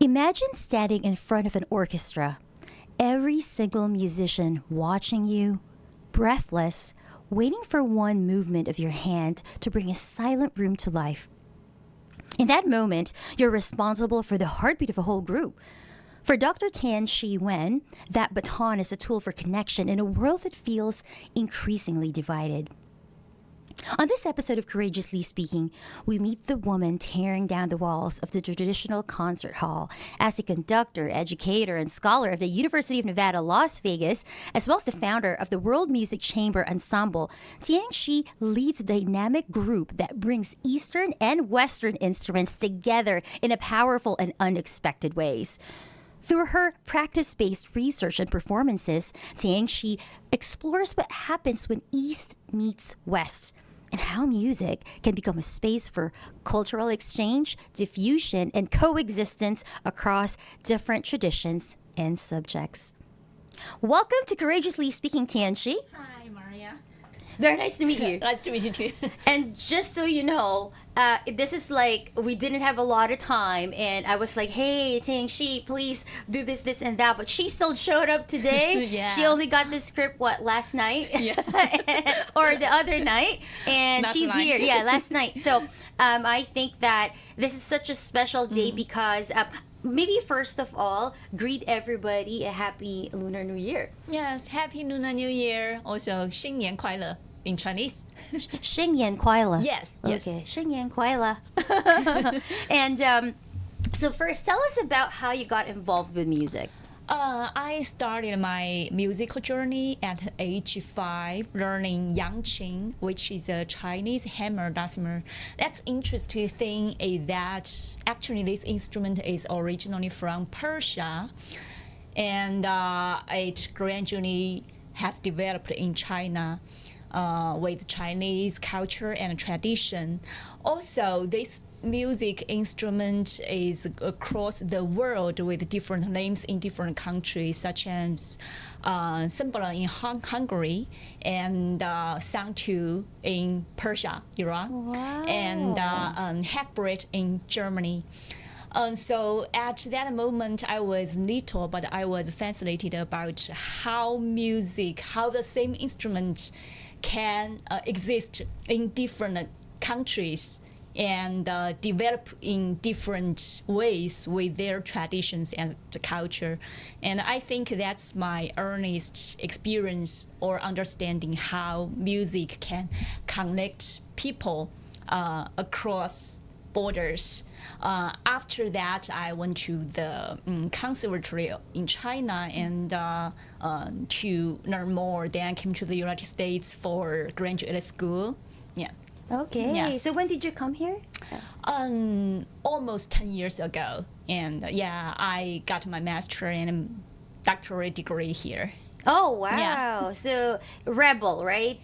Imagine standing in front of an orchestra, every single musician watching you, breathless, waiting for one movement of your hand to bring a silent room to life. In that moment, you're responsible for the heartbeat of a whole group. For Dr. Tianxi Wen, that baton is a tool for connection in a world that feels increasingly divided. On this episode of Courageously Speaking, we meet the woman tearing down the walls of the traditional concert hall. As a conductor, educator, and scholar of the University of Nevada, Las Vegas, as well as the founder of the World Music Chamber Ensemble, Tianxi leads a dynamic group that brings Eastern and Western instruments together in a powerful and unexpected ways. Through her practice-based research and performances, Tianxi explores what happens when East meets West and how music can become a space for cultural exchange, diffusion, and coexistence across different traditions and subjects. Welcome to Courageously Speaking, Tianxi. Hi, Maria. Very nice to meet you. Nice to meet you too. And just so you know, this is like, we didn't have a lot of time, and I was like, hey, Tianxi, please do this, this, and that. But she still showed up today. Yeah. She only got the script, last night? Yeah. Or the other night. And Last she's night. here. Yeah, last night. So I think that this is such a special day because maybe first of all, greet everybody a happy Lunar New Year. Yes, Happy Lunar New Year. Also, 新年快乐 in Chinese. 新年快乐. Yes, yes. Okay, 新年快乐. And so first, tell us about how you got involved with music. I started my musical journey at age 5, learning Yangqin, which is a Chinese hammer dulcimer. That's interesting thing is that actually this instrument is originally from Persia, and it gradually has developed in China. With Chinese culture and tradition. Also, this music instrument is across the world with different names in different countries, such as Ensemble in Hungary and Sangtu in Persia, Iran, Wow. and Hackbrett in Germany. So at that moment, I was little, but I was fascinated about how the same instrument can exist in different countries and develop in different ways with their traditions and the culture. And I think that's my earliest experience or understanding how music can connect people across borders. After that, I went to the conservatory in China and to learn more. Then I came to the United States for graduate school. Yeah. Okay. Yeah. So when did you come here? Almost 10 years ago. And I got my master and doctorate degree here. Oh, wow. Yeah. So rebel, right?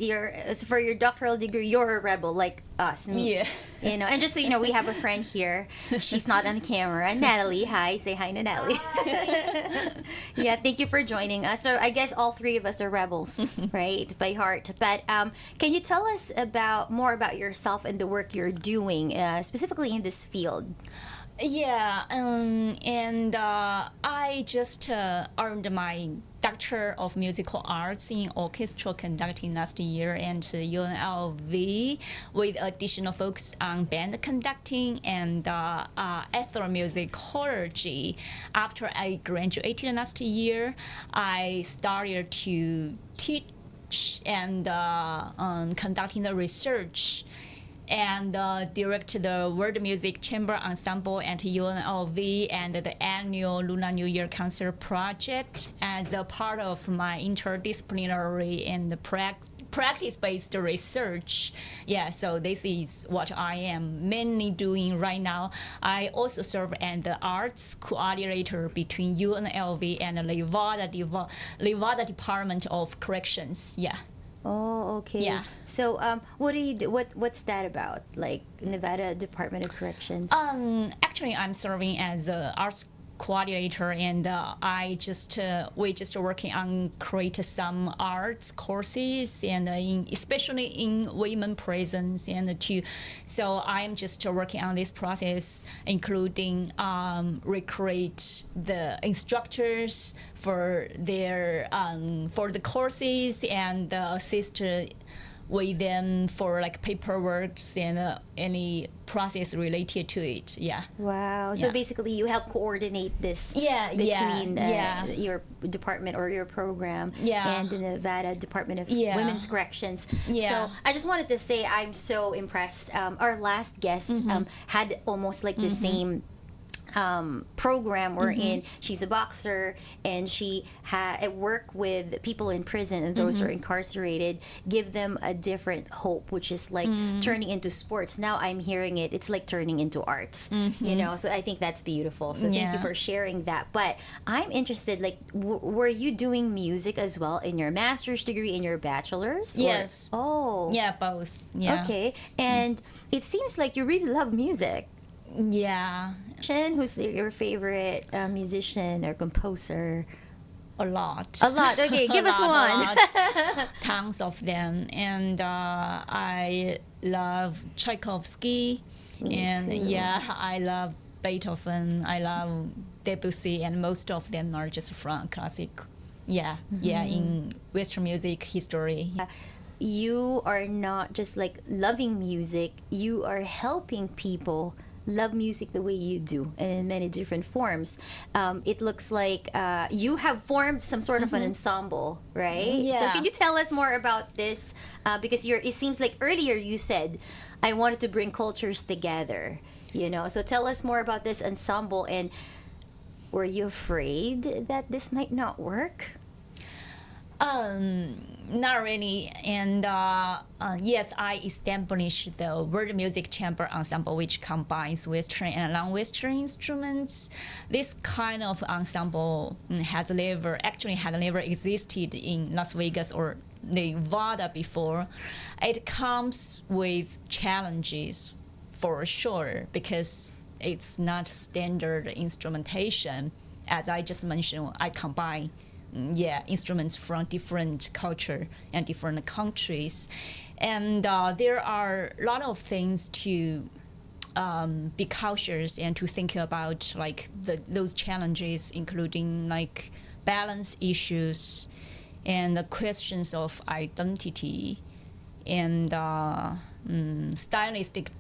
So for your doctoral degree, you're a rebel like us, me. Yeah. And just so you know, we have a friend here. She's not on camera. Natalie. Hi. Say hi to Natalie. Yeah, thank you for joining us. So I guess all three of us are rebels, right? By heart. But can you tell us more about yourself and the work you're doing, specifically in this field? Yeah, and I just earned my Doctor of Musical Arts in Orchestral Conducting last year at UNLV with additional focus on band conducting and ethnomusicology. After I graduated last year, I started to teach and conducting the research and direct the World Music Chamber Ensemble at UNLV and the annual Lunar New Year concert project as a part of my interdisciplinary and practice-based research. Yeah, so this is what I am mainly doing right now. I also serve as the arts coordinator between UNLV and Nevada Department of Corrections. Yeah. Oh, okay. Yeah. So, what do you do? What's that about? Like Nevada Department of Corrections? Actually, I'm serving as a arts coordinator, and we just working on create some arts courses, and especially in women presence, and so I'm just working on this process, including recruit the instructors for the courses, and assist with them for like paperwork and any process related to it. Yeah. Wow. So Yeah. basically, you help coordinate this Yeah, between yeah. your department or your program Yeah. and the Nevada Department of Yeah. Women's Corrections. Yeah. So I just wanted to say I'm so impressed. Our last guest had almost like the same program wherein she's a boxer and she work with people in prison and those who are incarcerated, give them a different hope, which is like turning into sports. Now I'm hearing it's like turning into arts, you know, so I think that's beautiful. So thank you Yeah. for sharing that. But I'm interested, like, were you doing music as well in your master's degree, in your bachelor's? Yes. Oh. Yeah, both. Yeah. Okay. And it seems like you really love music. Yeah, Who's your favorite musician or composer? a lot. A lot. Okay, give us A one. lot. Tons of them, and I love Tchaikovsky, and too. yeah, I love Beethoven. I love Debussy, and most of them are just from classic. Yeah, yeah, in Western music history. You are not just like loving music, you are helping people love music the way you do in many different forms. It looks like you have formed some sort of an ensemble, right? So Yeah. can you tell us more about this? Because it seems like earlier you said, I wanted to bring cultures together, you know? So tell us more about this ensemble, and were you afraid that this might not work? Not really. And yes, I established the World Music Chamber Ensemble, which combines Western and non-Western instruments. This kind of ensemble had never existed in Las Vegas or Nevada before. It comes with challenges for sure, because it's not standard instrumentation. As I just mentioned, I combine instruments from different culture and different countries, and there are a lot of things to be cautious and to think about, like those challenges, including like balance issues and the questions of identity and stylistic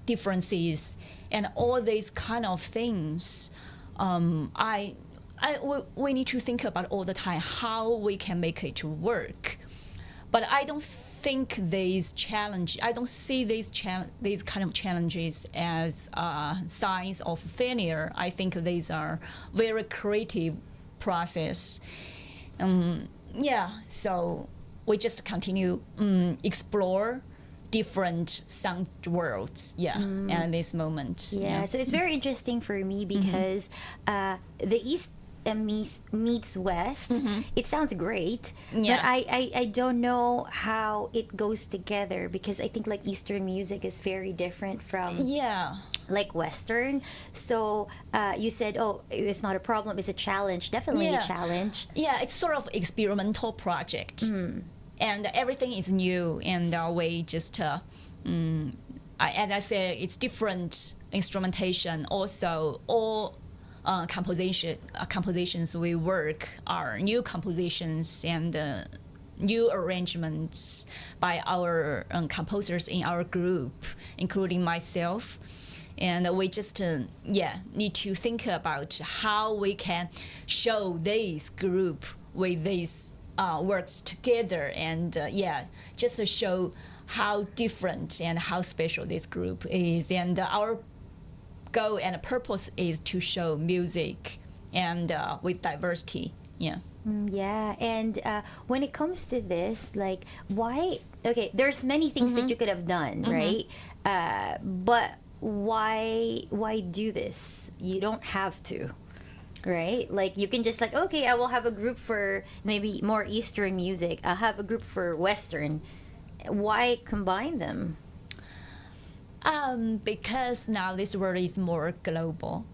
differences and all these kind of things. We need to think about all the time how we can make it work. But I don't think I don't see these kind of challenges as signs of failure. I think these are very creative process. So we just continue explore different sound worlds at this moment. Yeah, so it's very interesting for me because the East meets West. It sounds great, but I don't know how it goes together, because I think like Eastern music is very different from like Western. So you said, oh, it's not a problem, it's a challenge. Definitely a challenge. Yeah, it's sort of experimental project, and everything is new, and we just as I said, it's different instrumentation. Also, all compositions we work are new compositions and new arrangements by our composers in our group, including myself. And we just need to think about how we can show this group with these works together, and just to show how different and how special this group is. And our goal and purpose is to show music and with diversity. And when it comes to this, like, why? Okay, there's many things that you could have done, right? But why do this? You don't have to, right? Like, you can just like, okay, I will have a group for maybe more Eastern music. I'll have a group for Western. Why combine them? Because now this world is more global.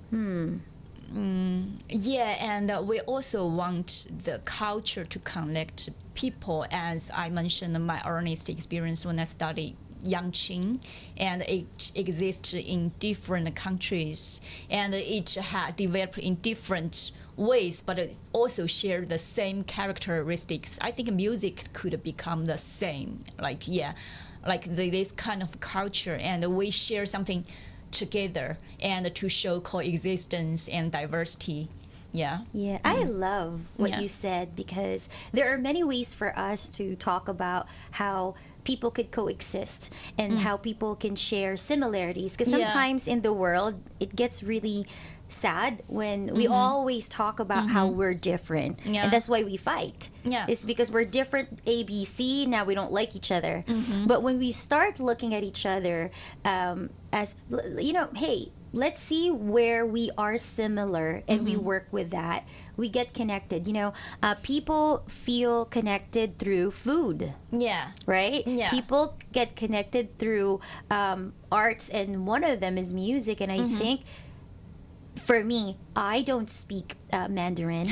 Yeah, and we also want the culture to connect people. As I mentioned, my earliest experience when I studied Yangqing, and it exists in different countries, and it had developed in different ways, but it also share the same characteristics. I think music could become the same, like this kind of culture, and we share something together and to show coexistence and diversity. Yeah. Yeah, I love what Yeah. you said, because there are many ways for us to talk about how people could coexist and how people can share similarities. Because Yeah. sometimes in the world, it gets really sad when we always talk about how we're different. Yeah. And that's why we fight. Yeah. It's because we're different ABC, now we don't like each other. But when we start looking at each other as, hey, let's see where we are similar and we work with that. We get connected. People feel connected through food, Yeah. right? Yeah. People get connected through arts, and one of them is music. And I think for me, I don't speak Mandarin.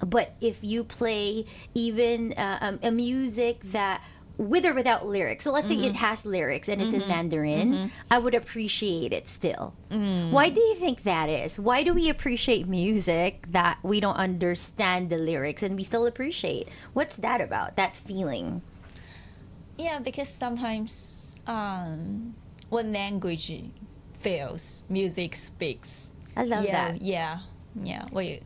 But if you play even a music that with or without lyrics, so let's say it has lyrics and it's in Mandarin, I would appreciate it still. Why do you think that is? Why do we appreciate music that we don't understand the lyrics and we still appreciate? What's that about, that feeling? Yeah, because sometimes when language fails, music speaks. I love yeah, that. Yeah, yeah. Wait.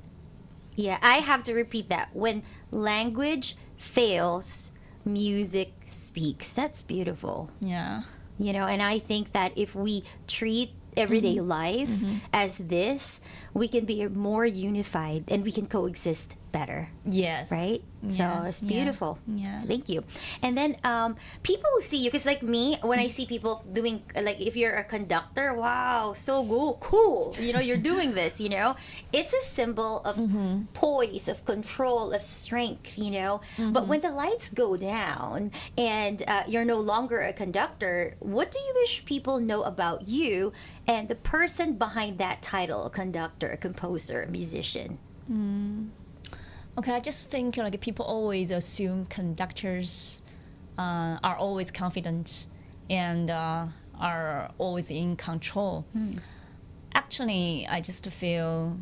Yeah, I have to repeat that. When language fails, music speaks. That's beautiful. Yeah. And I think that if we treat everyday life as this, we can be more unified and we can coexist better, Yes. right? Yeah, So it's yeah, beautiful. yeah. Thank you. And then people see you, because like me, when I see people doing, like if you're a conductor, wow, so cool. You're doing this, it's a symbol of poise, of control, of strength, But when the lights go down and you're no longer a conductor, what do you wish people know about you and the person behind that title, conductor, composer, musician? Okay, I just think like people always assume conductors are always confident and are always in control. Actually, I just feel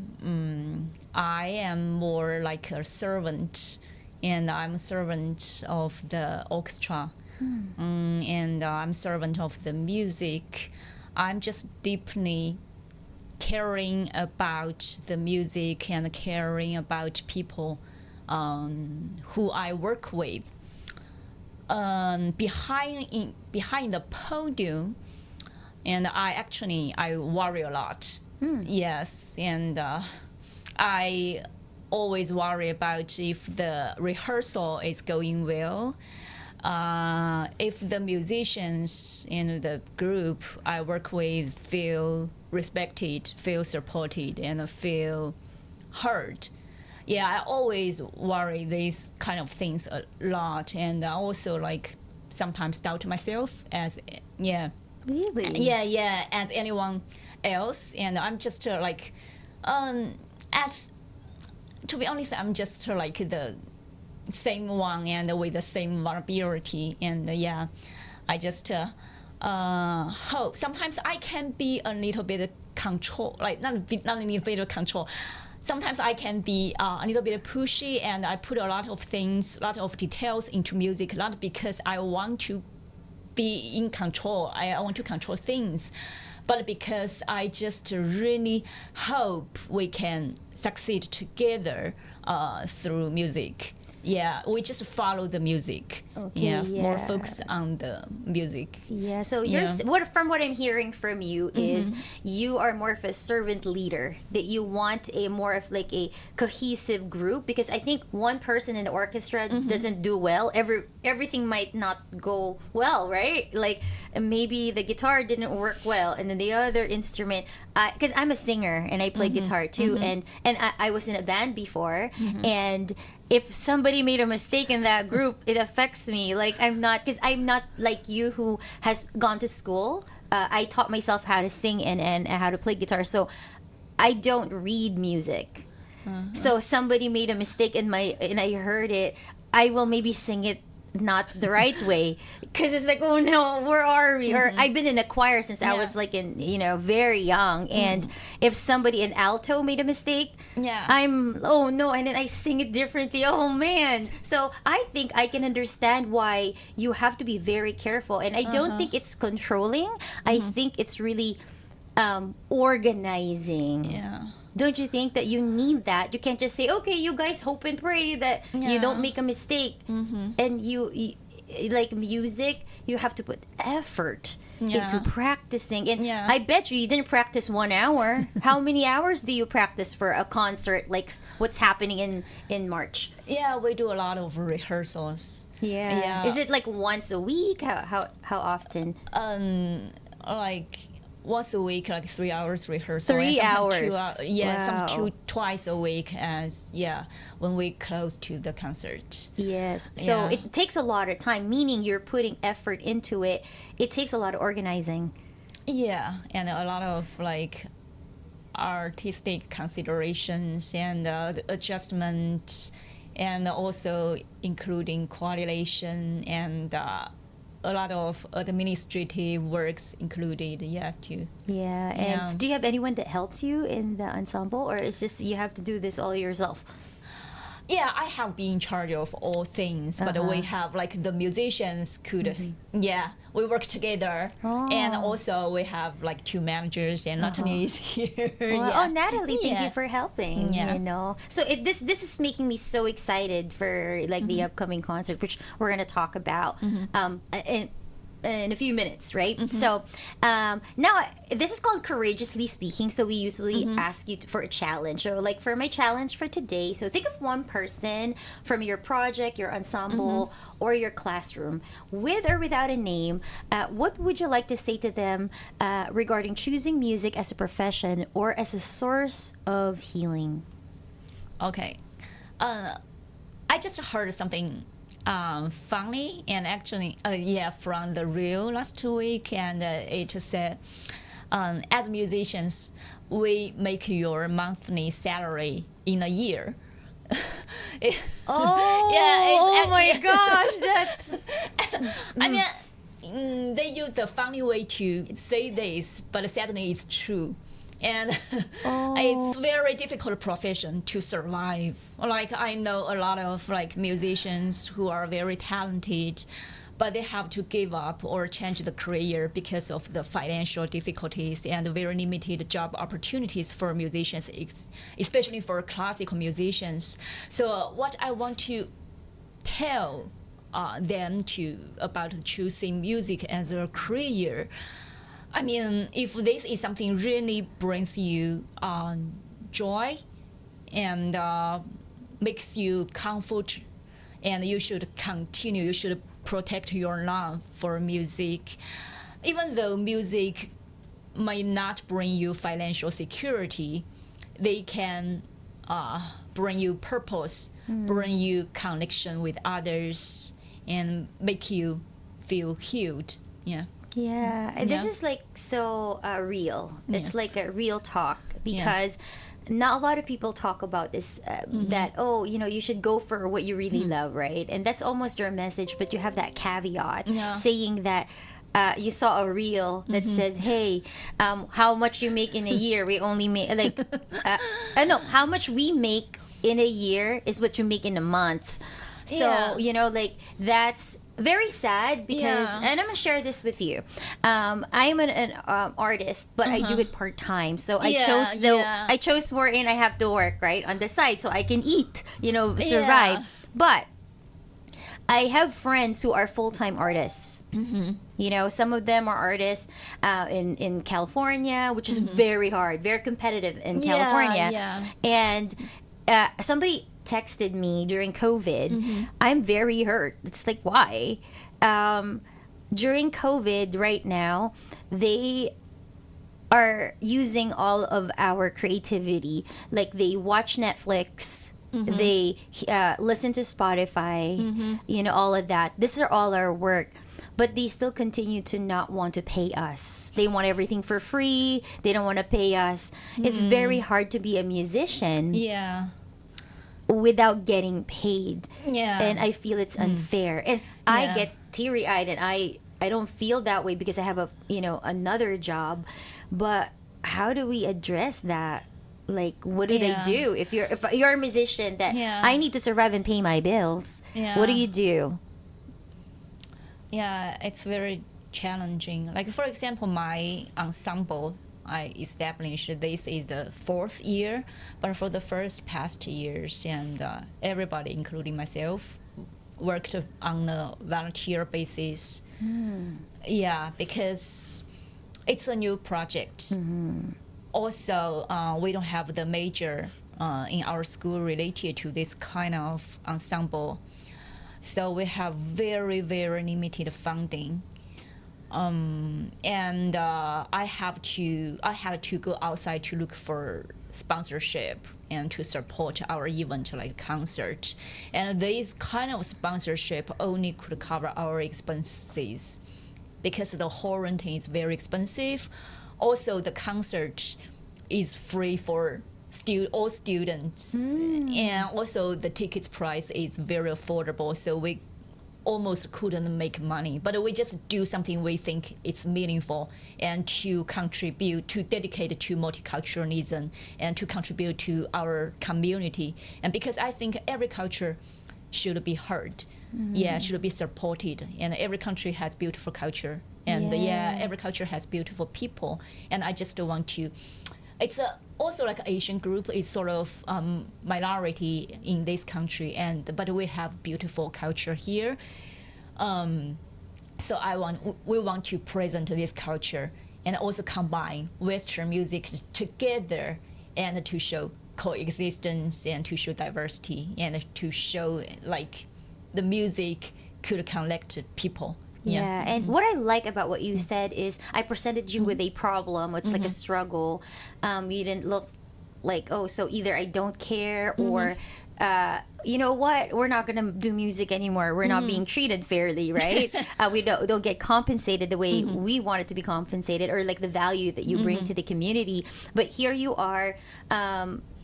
I am more like a servant, and I'm a servant of the orchestra, and I'm servant of the music. I'm just deeply caring about the music and caring about people who I work with. Behind the podium, and I worry a lot. Yes, and I always worry about if the rehearsal is going well. If the musicians in the group I work with feel respected, feel supported, and feel heard. Yeah, I always worry these kind of things a lot, and I also like sometimes doubt myself as Really? yeah, as anyone else, and I'm just to be honest, I'm just like the same one and with the same vulnerability, and I just hope sometimes I can be a little bit control, like not a little bit of control. Sometimes I can be a little bit pushy, and I put a lot of details into music, not because I want to be in control. I want to control things, but because I just really hope we can succeed together through music. Yeah, we just follow the music. Okay, More yeah. focus on the music. Yeah, so Yeah. from what I'm hearing from you is you are more of a servant leader, that you want a more of like a cohesive group, because I think one person in the orchestra doesn't do well, everything might not go well, right? Like maybe the guitar didn't work well, and then the other instrument, because I'm a singer and I play guitar too, and I was in a band before, and if somebody made a mistake in that group, it affects me. Like I'm not like you who has gone to school. I taught myself how to sing and how to play guitar. So I don't read music. So somebody made a mistake and I heard it, I will maybe sing it not the right way, because it's like, oh no, where are we? Or I've been in a choir since I was like in, very young, and if somebody in alto made a mistake, I'm, oh no, and then I sing it differently, oh man. So I think I can understand why you have to be very careful, and I don't think it's controlling. I think it's really organizing. Don't you think that you need that? You can't just say, okay, you guys hope and pray that you don't make a mistake. And you like music, you have to put effort into practicing. And I bet you didn't practice 1 hour. How many hours do you practice for a concert like what's happening in March? Yeah, we do a lot of rehearsals. Is it like once a week? How often? Like once a week, like 3 hours rehearsal. 3 hours. Sometimes twice a week, as when we close to the concert. Yes. So it takes a lot of time, meaning you're putting effort into it. It takes a lot of organizing. Yeah, and a lot of like artistic considerations and adjustment, and also including coordination and a lot of administrative works included, too. And do you have anyone that helps you in the ensemble, or is just you have to do this all yourself? Yeah, I have been in charge of all things, but we have like the musicians could, we work together, and also we have like 2 managers, and Natalie is here. Oh, Natalie, thank you for helping. So this is making me so excited for like the upcoming concert, which we're gonna talk about in a few minutes, right? So now this is called Courageously Speaking. So we usually ask you for a challenge. So like for my challenge for today, so think of one person from your project, your ensemble, or your classroom, with or without a name. What would you like to say to them regarding choosing music as a profession or as a source of healing? Okay. I just heard something funny, and actually from the reel last week, and it said, as musicians, we make your monthly salary in a year. Oh my gosh, that's I mean, they use the funny way to say this, but sadly it's true. And it's very difficult profession to survive. Like I know a lot of like musicians who are very talented, but they have to give up or change the career because of the financial difficulties and very limited job opportunities for musicians, especially for classical musicians. So what I want to tell them about choosing music as a career, I mean, if this is something really brings you joy and makes you comfort, and you should continue, you should protect your love for music. Even though music might not bring you financial security, they can bring you purpose, bring you connection with others, and make you feel healed. This is like so real. It's like a real talk, because not a lot of people talk about this, that you should go for what you really love, right? And that's almost your message, but you have that caveat saying that you saw a reel that says, hey, how much you make in a year, we only make like no, how much we make in a year is what you make in a month. So like that's very sad, because and I'm gonna share this with you. I'm an artist, but I do it part-time, so I chose wherein I have to work right on the side so I can eat, survive. But I have friends who are full-time artists. Some of them are artists in California, which is very hard, very competitive in California. And somebody texted me during COVID. I'm very hurt. It's like, why? During COVID right now, they are using all of our creativity. Like they watch Netflix, they listen to Spotify, all of that. This are all our work. but they still continue to not want to pay us. They want everything for free. They don't want to pay us. It's very hard to be a musician Yeah. without getting paid. Yeah. And I feel it's unfair. And I Yeah. get teary-eyed, and I don't feel that way because I have a another job. But how do we address that? Like, what do Yeah. they do if you're a musician that Yeah. I need to survive and pay my bills? Yeah. What do you do? Yeah, it's very challenging. Like, for example, my ensemble I established, this is the 4th year, but for the past years, and everybody, including myself, worked on a volunteer basis. Yeah, because it's a new project. Also, we don't have the major in our school related to this kind of ensemble. So we have very, very limited funding. And I have to go outside to look for sponsorship and to support our event like concert. And this kind of sponsorship only could cover our expenses because the hall renting is very expensive. Also, the concert is free for all students, and also the tickets price is very affordable. So we almost couldn't make money, but we just do something we think it's meaningful and to contribute, to dedicate to multiculturalism and to contribute to our community. And because I think every culture should be heard, should be supported, and every country has beautiful culture, and every culture has beautiful people. And I just want to, it's also like Asian group is sort of minority in this country, but we have beautiful culture here. So we want to present this culture and also combine Western music together and to show coexistence and to show diversity and to show like the music could connect people. Yeah, and what I like about what you said is I presented you with a problem. It's like a struggle. You didn't look like, oh, so either I don't care or, you know what, we're not going to do music anymore. We're not being treated fairly, right? We don't get compensated the way we want it to be compensated, or like the value that you bring to the community. But here you are.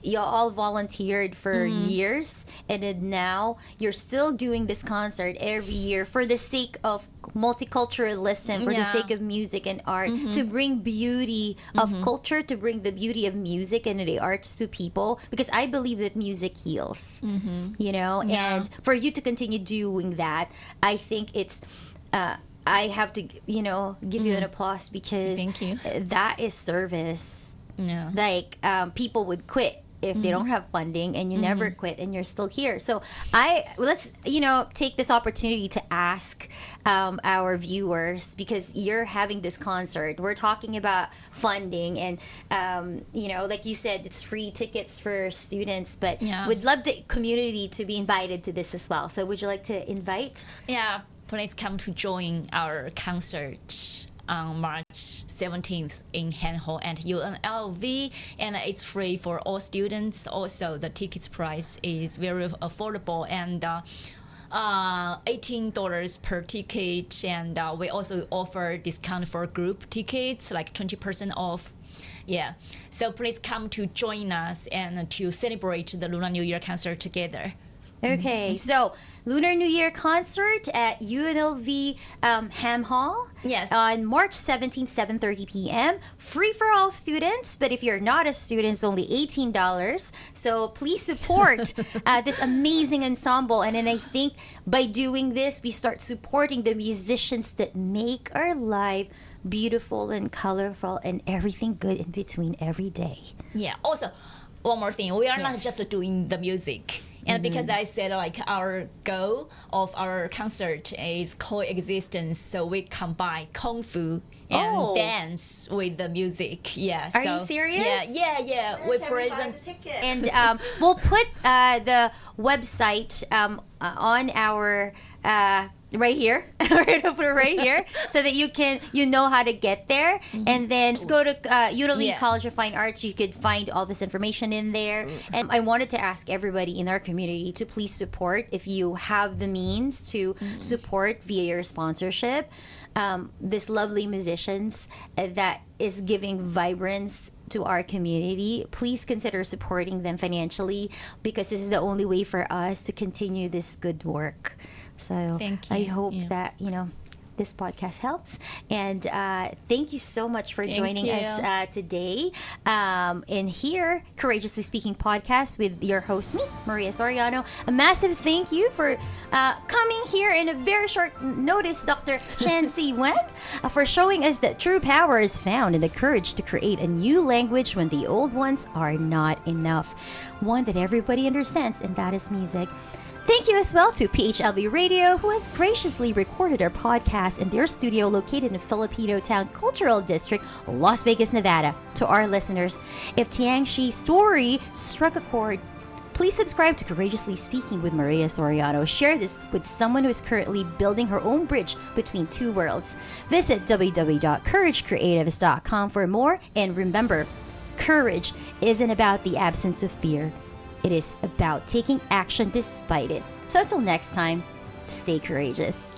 You all volunteered for years, and then now you're still doing this concert every year for the sake of multiculturalism, for the sake of music and art, to bring beauty of culture, to bring the beauty of music and the arts to people, because I believe that music heals, you know, and for you to continue doing that, I think it's I have to, you know, give you an applause, because Thank you. that is service. Yeah. Like people would quit if they don't have funding, and you never quit and you're still here. So let's, you know, take this opportunity to ask our viewers, because you're having this concert, we're talking about funding, and you know, like you said, it's free tickets for students, but we'd love the community to be invited to this as well. So would you like to invite? Yeah, please come to join our concert on March 17th in Han Hall at UNLV, and it's free for all students. Also, the tickets price is very affordable, and $18 per ticket, and we also offer discount for group tickets, like 20% off. Yeah, so please come to join us and to celebrate the Lunar New Year concert together. Okay, so Lunar New Year concert at UNLV Ham Hall. Yes. On March 17th, 7:30 p.m. Free for all students, but if you're not a student, it's only $18. So please support this amazing ensemble. And then I think by doing this, we start supporting the musicians that make our life beautiful and colorful and everything good in between every day. Yeah. Also, one more thing, we are not just doing the music. And because I said like our goal of our concert is coexistence, so we combine kung fu and dance with the music. Yeah. Are you serious? Yeah. We present. And we'll put the website on our right here. We're gonna put it right here so that you know how to get there. And then just go to UNLV Yeah. College of Fine Arts. You could find all this information in there. And I wanted to ask everybody in our community to please support, if you have the means to support via your sponsorship, this lovely musicians that is giving vibrance to our community. Please consider supporting them financially, because this is the only way for us to continue this good work. So Thank I you. hope Yeah. that, this podcast helps. And thank you so much for joining you. us today in here, Courageously Speaking podcast with your host, me, Maria Soriano. A massive thank you for coming here in a very short notice, Dr. Tianxi Wen, for showing us that true power is found in the courage to create a new language when the old ones are not enough. One that everybody understands, and that is music. Thank you as well to PHLV Radio, who has graciously recorded our podcast in their studio located in Filipino Town Cultural District, Las Vegas, Nevada. To our listeners, if Tianxi's story struck a chord, please subscribe to Courageously Speaking with Maria Soriano. Share this with someone who is currently building her own bridge between two worlds. Visit www.couragecreatives.com for more. And remember, courage isn't about the absence of fear. It is about taking action despite it. So until next time, stay courageous.